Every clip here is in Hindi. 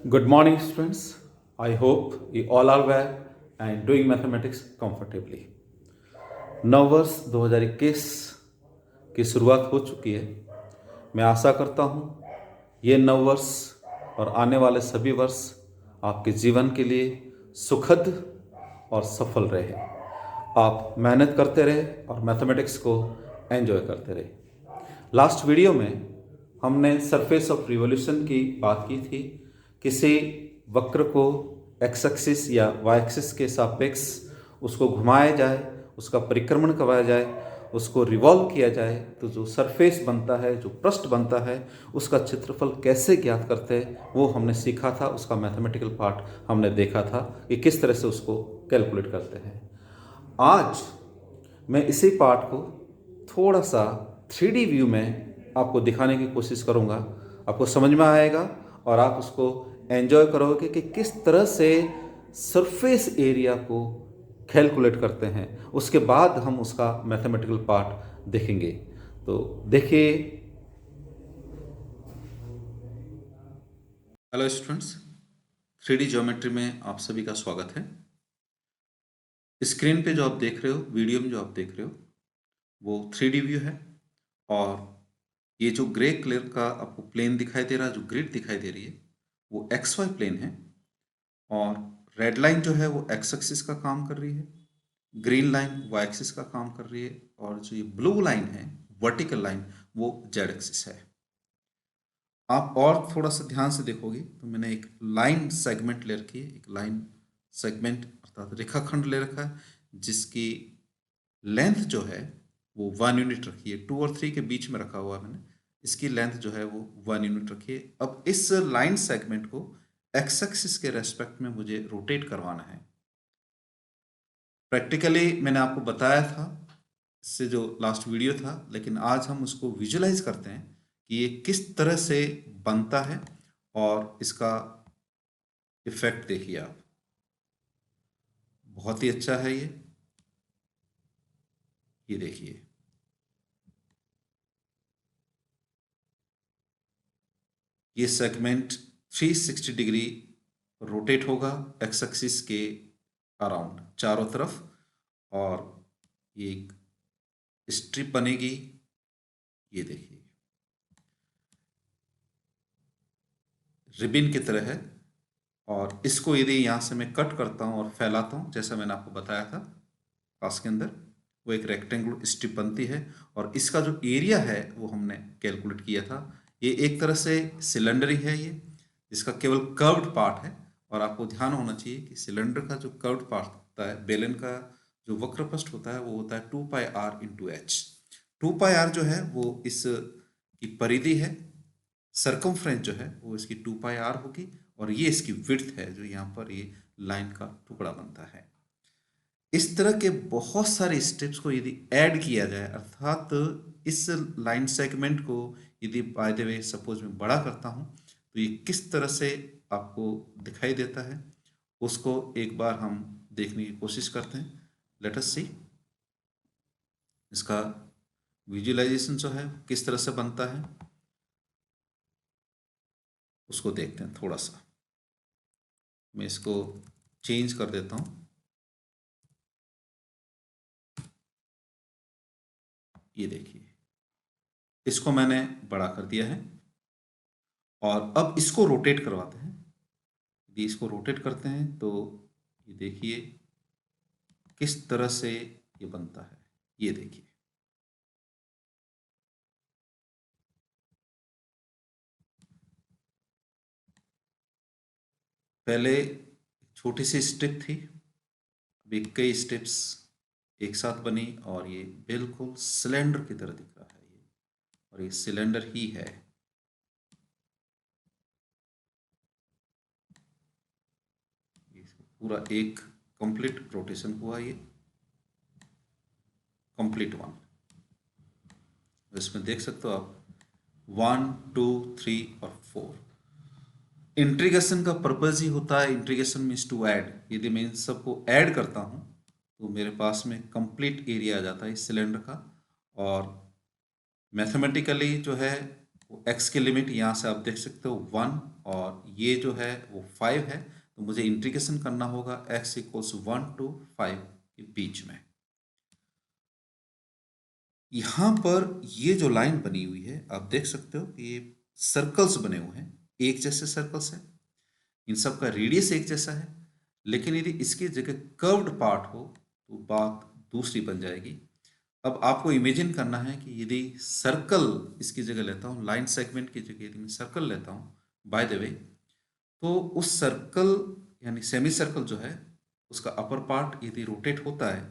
Good morning, students. I hope you all are well and doing mathematics comfortably. नववर्ष 2021 की शुरुआत हो चुकी है। मैं आशा करता हूँ ये नववर्ष और आने वाले सभी वर्ष आपके जीवन के लिए सुखद और सफल रहे। आप मेहनत करते रहे और मैथमेटिक्स को एंजॉय करते रहे। लास्ट वीडियो में हमने सरफेस ऑफ रिवोल्यूशन की बात की थी। किसी वक्र को एक्स एक्सिस या वाई एक्सिस के सापेक्ष उसको घुमाया जाए, उसका परिक्रमण करवाया जाए, उसको रिवॉल्व किया जाए तो जो सरफेस बनता है, जो पृष्ठ बनता है, उसका क्षेत्रफल कैसे ज्ञात करते हैं वो हमने सीखा था। उसका मैथमेटिकल पार्ट हमने देखा था कि किस तरह से उसको कैलकुलेट करते हैं। आज मैं इसी पार्ट को थोड़ा सा 3D व्यू में आपको दिखाने की कोशिश करूँगा। आपको समझ में आएगा और आप उसको एंजॉय करोगे कि किस तरह से सरफेस एरिया को कैलकुलेट करते हैं। उसके बाद हम उसका मैथमेटिकल पार्ट देखेंगे। तो देखिए। हेलो स्टूडेंट्स, 3D ज्योमेट्री में आप सभी का स्वागत है। स्क्रीन पे जो आप देख रहे हो, वीडियो में जो आप देख रहे हो, वो 3D व्यू है। और ये जो ग्रे कलर का आपको प्लेन दिखाई दे रहा है, जो ग्रिड दिखाई दे रही है, वो एक्स वाई प्लेन है। और रेड लाइन जो है वो एक्स एक्सिस का काम कर रही है, ग्रीन लाइन वाई एक्सिस का काम कर रही है, और जो ये ब्लू लाइन है, वर्टिकल लाइन, वो जेड एक्सिस है। आप और थोड़ा सा ध्यान से देखोगे तो मैंने एक लाइन सेगमेंट ले रखी है, एक लाइन सेगमेंट अर्थात रेखाखंड ले रखा है, जिसकी लेंथ जो है वो 1 यूनिट रखी है। 2 और 3 के बीच में रखा हुआ है मैंने। इसकी लेंथ जो है वो 1 यूनिट रखी है। अब इस लाइन सेगमेंट को एक्स एक्सिस के रेस्पेक्ट में मुझे रोटेट करवाना है। प्रैक्टिकली मैंने आपको बताया था इससे जो लास्ट वीडियो था, लेकिन आज हम उसको विजुलाइज करते हैं कि ये किस तरह से बनता है। और इसका इफेक्ट देखिए आप, बहुत ही अच्छा है ये देखिए। ये सेगमेंट 360 डिग्री रोटेट होगा एक्स एक्सिस के अराउंड चारों तरफ, और ये एक स्ट्रिप बनेगी, ये देखिए रिबिन की तरह है। और इसको यदि यहाँ से मैं कट करता हूँ और फैलाता हूँ, जैसा मैंने आपको बताया था क्लास के अंदर, वो एक रेक्टेंगुलर स्ट्रिप बनती है। और इसका जो एरिया है वो हमने कैलकुलेट किया था। ये एक तरह से सिलेंडर ही है, ये इसका केवल कर्व्ड पार्ट है। और आपको ध्यान होना चाहिए कि सिलेंडर का जो कर्व्ड पार्ट होता है, बेलन का जो वक्र पृष्ठ होता है, वो होता है 2πr/h। 2πr जो है वो इस की परिधि है, सरकमफ्रेंस जो है वो इसकी 2πr होगी, और ये इसकी विड्थ है जो यहाँ पर ये लाइन का टुकड़ा बनता है। इस तरह के बहुत सारे स्टेप्स को यदि ऐड किया जाए, अर्थात इस लाइन सेगमेंट को यदि बाय द वे सपोज मैं बड़ा करता हूँ, तो ये किस तरह से आपको दिखाई देता है उसको एक बार हम देखने की कोशिश करते हैं। लेट अस सी इसका विजुअलाइजेशन जो है किस तरह से बनता है, उसको देखते हैं। थोड़ा सा मैं इसको चेंज कर देता हूँ। ये देखिए, इसको मैंने बड़ा कर दिया है। और अब इसको रोटेट करवाते हैं। यदि इसको रोटेट करते हैं तो ये देखिए किस तरह से ये बनता है। ये देखिए, पहले छोटी सी स्ट्रिप थी, अभी कई स्ट्रिप्स एक साथ बनी और ये बिल्कुल सिलेंडर की तरह दिख रहा है ये, और ये सिलेंडर ही है। ये पूरा एक कंप्लीट रोटेशन हुआ, ये कंप्लीट वन। इसमें देख सकते हो आप 1 2 3 और 4। इंटीग्रेशन का पर्पज ही होता है, इंटीग्रेशन मीन्स टू ऐड। यदि मैं इन सबको ऐड करता हूँ तो मेरे पास में कंप्लीट एरिया आ जाता है इस सिलेंडर का। और मैथमेटिकली जो है वो x की लिमिट यहाँ से आप देख सकते हो 1 और ये जो है वो 5 है, तो मुझे इंटीग्रेशन करना होगा x इक्वल्स 1 to 5 के बीच में। यहाँ पर ये जो लाइन बनी हुई है आप देख सकते हो कि ये सर्कल्स बने हुए हैं, एक जैसे सर्कल्स हैं, इन सब का रेडियस एक जैसा है, लेकिन यदि इसकी जगह कर्व्ड पार्ट हो तो बात दूसरी बन जाएगी। अब आपको इमेजिन करना है कि यदि सर्कल इसकी जगह लेता हूँ, लाइन सेगमेंट की जगह यदि मैं सर्कल लेता हूँ बाय द वे, तो उस सर्कल यानी सेमी सर्कल जो है उसका अपर पार्ट यदि रोटेट होता है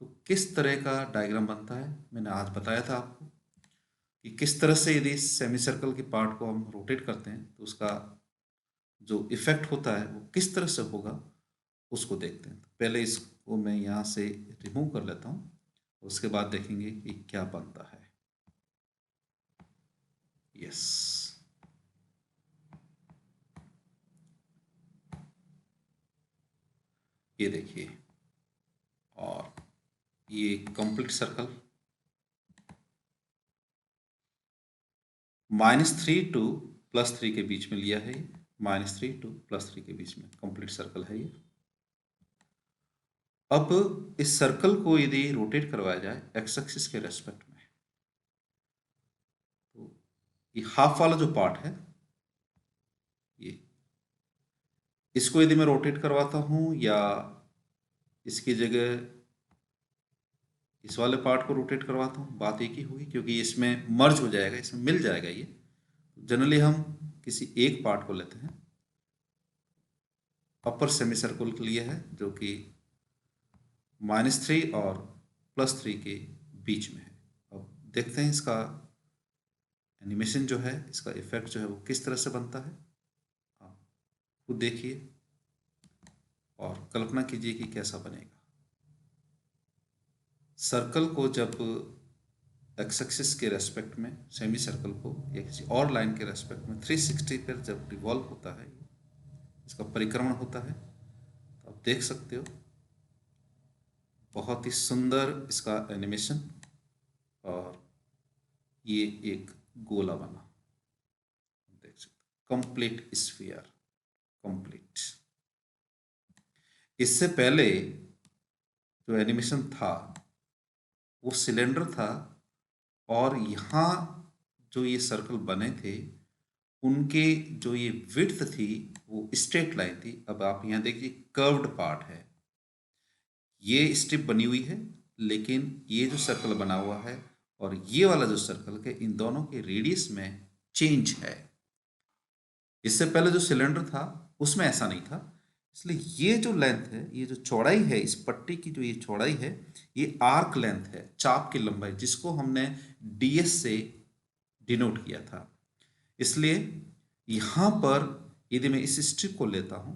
तो किस तरह का डायग्राम बनता है। मैंने आज बताया था आपको कि किस तरह से यदि सेमी सर्कल के पार्ट को हम रोटेट करते हैं तो उसका जो इफेक्ट होता है वो किस तरह से होगा, उसको देखते हैं। तो पहले इसको मैं यहाँ से रिमूव कर लेता हूँ, उसके बाद देखेंगे कि क्या बनता है। यस, ये देखिए, और ये कंप्लीट सर्कल -3 टू +3 के बीच में लिया है, -3 टू +3 के बीच में कंप्लीट सर्कल है ये। अब इस सर्कल को यदि रोटेट करवाया जाए एक्स एक्सिस के रेस्पेक्ट में, तो ये हाफ वाला जो पार्ट है ये, इसको यदि मैं रोटेट करवाता हूं या इसकी जगह इस वाले पार्ट को रोटेट करवाता हूं, बात एक ही होगी, क्योंकि इसमें मर्ज हो जाएगा, इसमें मिल जाएगा ये। जनरली हम किसी एक पार्ट को लेते हैं, अपर सेमी सर्कल के लिए है जो कि -3 और +3 के बीच में है। अब देखते हैं इसका एनिमेशन जो है, इसका इफेक्ट जो है वो किस तरह से बनता है। आप खुद देखिए और कल्पना कीजिए कि कैसा बनेगा। सर्कल को जब एक्स एक्सिस के रेस्पेक्ट में, सेमी सर्कल को या किसी और लाइन के रेस्पेक्ट में 360 पर जब रिवॉल्व होता है, इसका परिक्रमण होता है, तो आप देख सकते हो बहुत ही सुंदर इसका एनिमेशन, और ये एक गोला बना, देख सकते, कंप्लीट स्फीयर, कंप्लीट। इससे पहले जो एनिमेशन था वो सिलेंडर था, और यहाँ जो ये सर्कल बने थे उनके जो ये विड्थ थी वो स्ट्रेट लाइन थी। अब आप यहाँ देखिए कर्व्ड पार्ट है, ये स्ट्रिप बनी हुई है, लेकिन ये जो सर्कल बना हुआ है और ये वाला जो सर्कल है, इन दोनों के रेडियस में चेंज है। इससे पहले जो सिलेंडर था उसमें ऐसा नहीं था, इसलिए ये जो लेंथ है, ये जो चौड़ाई है, इस पट्टी की जो ये चौड़ाई है, ये आर्क लेंथ है, चाप की लंबाई, जिसको हमने ds से डिनोट किया था। इसलिए यहाँ पर यदि मैं इस स्ट्रिप को लेता हूँ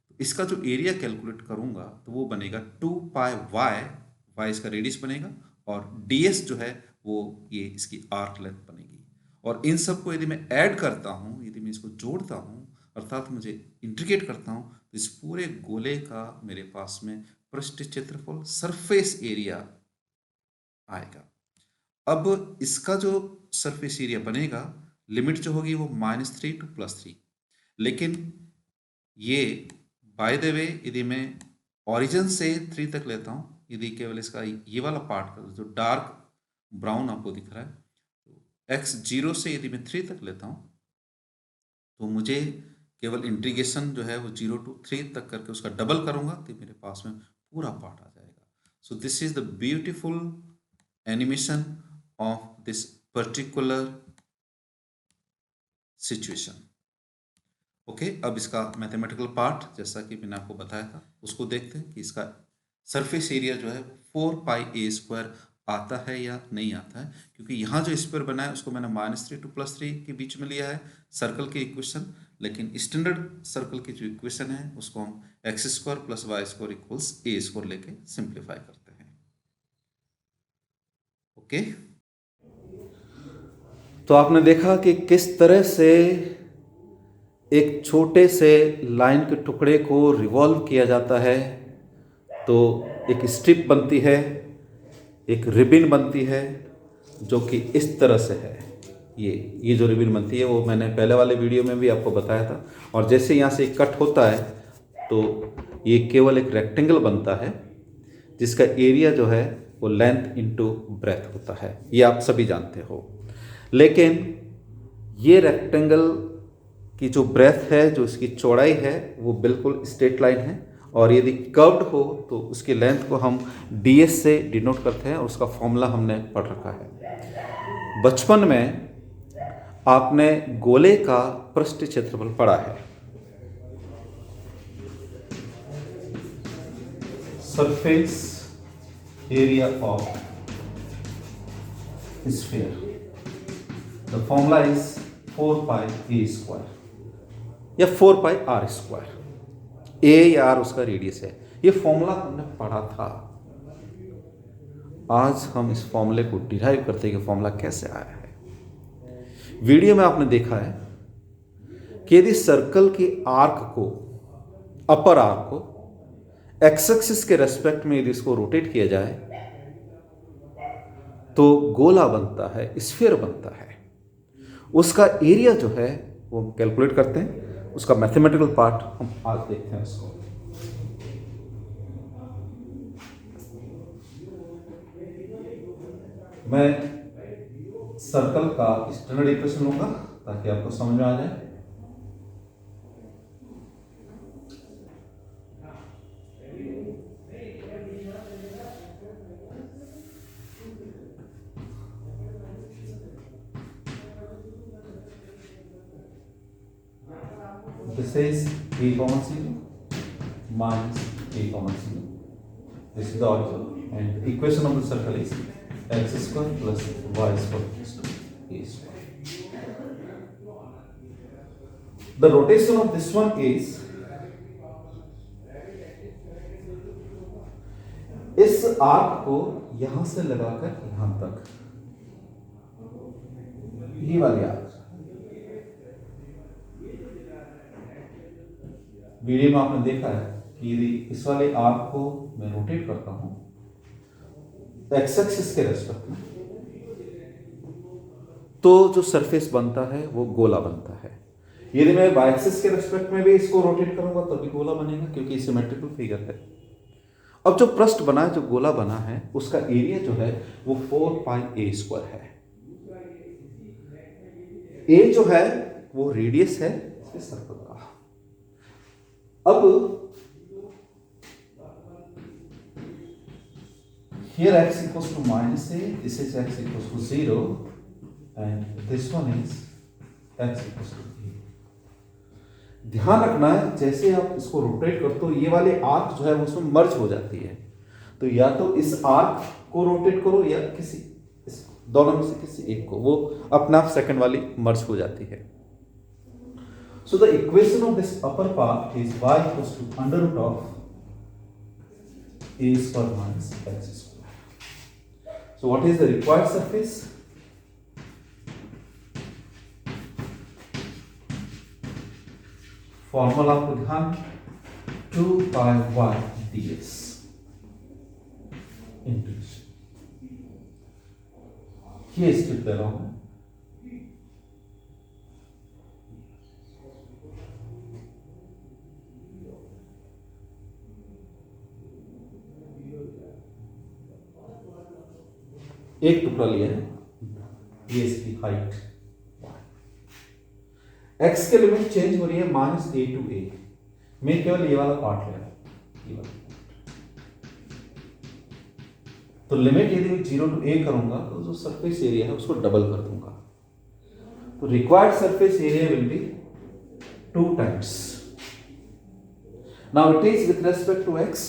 तो इसका जो एरिया कैलकुलेट करूँगा तो वो बनेगा 2πy, इसका रेडियस बनेगा, और ds जो है वो ये इसकी आर्क लेंथ बनेगी। और इन सब को यदि मैं ऐड करता हूँ, यदि मैं इसको जोड़ता हूँ, अर्थात मुझे इंटीग्रेट करता हूँ, तो इस पूरे गोले का मेरे पास में पृष्ठ क्षेत्रफल, सरफेस एरिया आएगा। अब इसका जो सरफेस एरिया बनेगा, लिमिट जो होगी वो -3 टू +3, लेकिन ये बाय द वे यदि मैं ओरिजिन से 3 तक लेता हूँ, यदि केवल इसका ये वाला पार्ट जो डार्क ब्राउन आपको दिख रहा है, तो x0 से यदि मैं 3 तक लेता हूँ तो मुझे केवल इंटीग्रेशन जो है वो 0 to 3 तक करके उसका डबल करूँगा तो मेरे पास में पूरा पार्ट आ जाएगा। So this is the beautiful animation of this particular situation. Okay, अब इसका मैथमेटिकल पार्ट जैसा कि मैंने आपको बताया था उसको देखते हैं कि इसका सरफेस एरिया जो है 4πa² आता है या नहीं आता है, क्योंकि यहाँ जो स्क्वायर बना है उसको मैंने -3 to +3 के बीच में लिया है सर्कल की इक्वेशन, लेकिन स्टैंडर्ड सर्कल की जो इक्वेशन है उसको हम x² + y² = a² लेके सिंप्लीफाई करते हैं। ओके, तो आपने देखा कि किस तरह से एक छोटे से लाइन के टुकड़े को रिवॉल्व किया जाता है तो एक स्ट्रिप बनती है, एक रिबिन बनती है जो कि इस तरह से है। ये जो रिबन बनती है वो मैंने पहले वाले वीडियो में भी आपको बताया था। और जैसे यहाँ से कट होता है तो ये केवल एक रेक्टेंगल बनता है जिसका एरिया जो है वो लेंथ इनटू ब्रेथ होता है, ये आप सभी जानते हो। लेकिन ये रेक्टेंगल की जो ब्रेथ है, जो इसकी चौड़ाई है, वो बिल्कुल स्ट्रेट लाइन है, और यदि कर्व्ड हो तो उसकी लेंथ को हम ds से डिनोट करते हैं, और उसका फॉर्मूला हमने पढ़ रखा है। बचपन में आपने गोले का पृष्ठ क्षेत्रफल पढ़ा है, surface area of sphere, the formula is 4 pi A square या 4 पाई आर स्क्वायर। ए या आर उसका रेडियस है, ये फॉर्मूला हमने पढ़ा था। आज हम इस फॉर्मूले को डिराइव करते हैं कि फॉर्मूला कैसे आया है। वीडियो में आपने देखा है कि यदि सर्कल के आर्क को, अपर आर्क को एक्स एक्सिस के रेस्पेक्ट में यदि इसको रोटेट किया जाए तो गोला बनता है, स्फीयर बनता है। उसका एरिया जो है वो हम कैलकुलेट करते हैं, उसका मैथमेटिकल पार्ट हम आज देखते हैं उसको। मैं सर्कल का स्टैंडर्ड इक्वेशन लूंगा ताकि आपको समझ में आ जाए। This is a comma 0 minus a comma 0. This is the origin, and the equation of the circle is x square plus y square equals to a square. The rotation of this one is, इस आर्क को यहां से लगाकर यहां तक, ये वाली आर्क वीडियो में आपने देखा है कि यदि इस वाले आर्क को मैं रोटेट करता हूं एक्स एक्सिस के रेस्पेक्ट में, तो जो सरफेस बनता है वो गोला बनता है। यदि मैं वाई एक्सिस के रेस्पेक्ट में भी इसको रोटेट करूंगा तभी गोला बनेगा, क्योंकि सिमेट्रिकल फिगर है। अब जो पृष्ठ बना है, जो गोला बना है, उसका एरिया जो है वो 4 पाई ए स्क्वायर है। ए जो है वो रेडियस है इस सर्कल का। अब here x equals to minus a, this is x equals to 0, and this one is x equals to a. ध्यान रखना है जैसे आप इसको रोटेट करते हो ये वाले आर्क जो है उसमें मर्ज हो जाती है, तो या तो इस आर्क को रोटेट करो या किसी इस दोनों में से किसी एक को, वो अपना सेकंड वाली मर्ज हो जाती है। So the equation of this upper part is y equals to under root of a square minus x square. So what is the required surface? Formula आपको ध्यान 2 pi y ds इंटीग्रेशन, ये स्क्रिप्ट दे रहा हूं। एक टुकड़ा लिया है, ये इसकी हाइट, x के लिमिट चेंज हो रही है माइनस a टू a, मैं केवल ये वाला पार्ट ले रहा हूं। तो लिमिट यदि मैं 0 टू a करूंगा तो जो सरफेस एरिया है उसको डबल कर दूंगा, तो required surface area will be 2 times. Now it is with respect to x,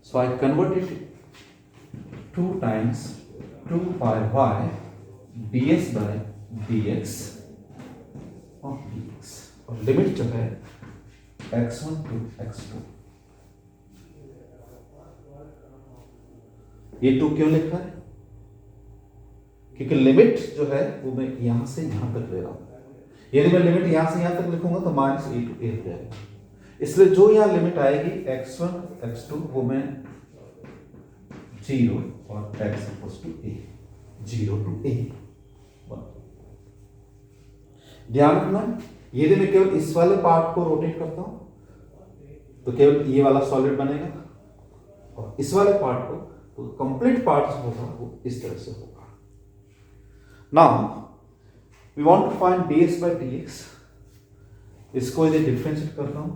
so I convert it 2 times 2 pi y ds by dx of dx, और लिमिट जो है x1 टू x2। ये 2 क्यों लिखा है? क्योंकि लिमिट जो है वो मैं यहां से यहां तक ले रहा हूं। यदि मैं लिमिट यहां से यहां तक लिखूंगा तो माइनस a टू a हो जाएगा, इसलिए जो यहां लिमिट आएगी x1 x2 वो मैं 0 और x equals to a, 0 to a 1। ध्यान रखना, यदि मैं केवल इस वाले पार्ट को रोटेट करता हूं तो केवल ये वाला सॉलिड बनेगा, और इस वाले पार्ट को तो कंप्लीट पार्ट जो होगा वो इस तरह से होगा। Now we want to find dx by dx। इसको यदि डिफरेंशिएट करता हूं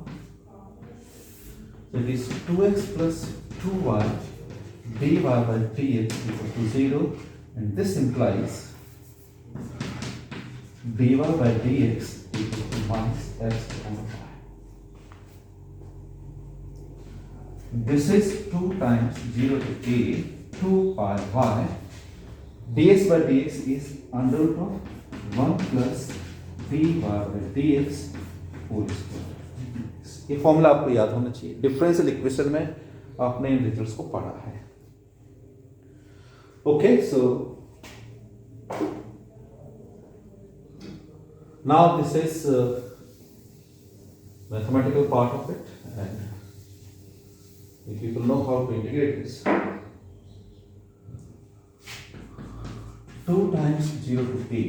तो it is 2x plus 2y dy by dx equal to 0, and this implies dy by dx equal to minus x upon y. This is 2 times 0 to a 2 pi y. dx by dx is under root of 1 plus dy by dx whole square. ये फॉर्मूला आपको याद होना चाहिए, डिफरेंशियल इक्वेशन में आपने इन रिजल्ट्स को पढ़ा है। Okay, so now this is mathematical part of it, and if people know how to integrate this, 2 times 0 to a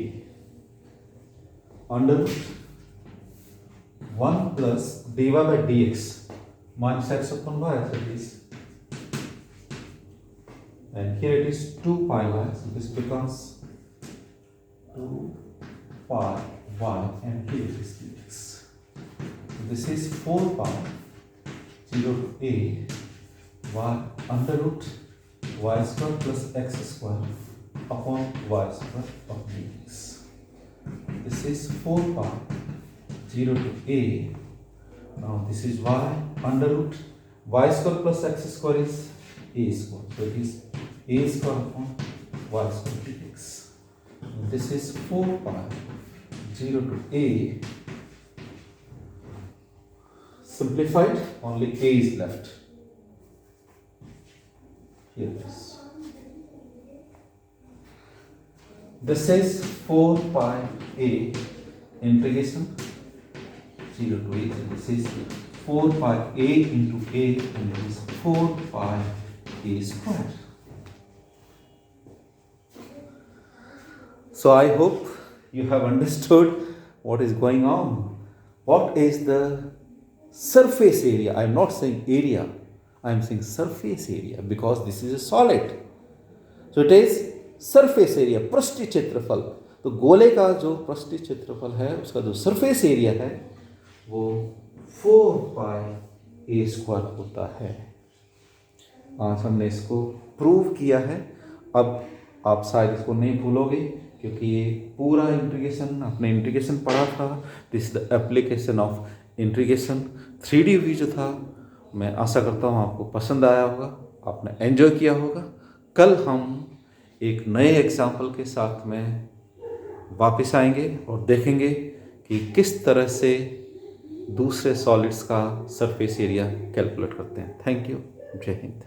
under 1 plus dy by dx minus x upon y, as it is, and here it is 2 pi y, so this becomes 2 pi y, and here it is dx. So this is 4 pi 0 to a y under root y square plus x square upon y square of dx. This is 4 pi 0 to a. Now this is y under root y square plus x square is a square. So it is a square upon y square dx. And this is 4 pi 0 to a. Simplified, only a is left. Here it is. This is 4 pi a integration 0 to a. This is 4 pi a into a, and this is 4 pi a square. So I hope you have understood what is going on. What is the surface area? I am not saying area, I am saying surface area, because this is a solid. So it is surface area, पृष्ठीय क्षेत्रफल। तो गोले का जो पृष्ठीय क्षेत्रफल है उसका जो सरफेस एरिया है वो 4 पाई ए स्क्वायर होता है। आज हमने इसको प्रूव किया है। अब आप शायद इसको नहीं भूलोगे, क्योंकि ये पूरा इंटीग्रेशन आपने इंटीग्रेशन पढ़ा था। This the application of integration 3D view जो था। मैं आशा करता हूँ आपको पसंद आया होगा, आपने एंजॉय किया होगा। कल हम एक नए एग्जाम्पल के साथ में वापस आएंगे और देखेंगे कि किस तरह से दूसरे सॉलिड्स का सरफेस एरिया कैलकुलेट करते हैं। थैंक यू, जय हिंद।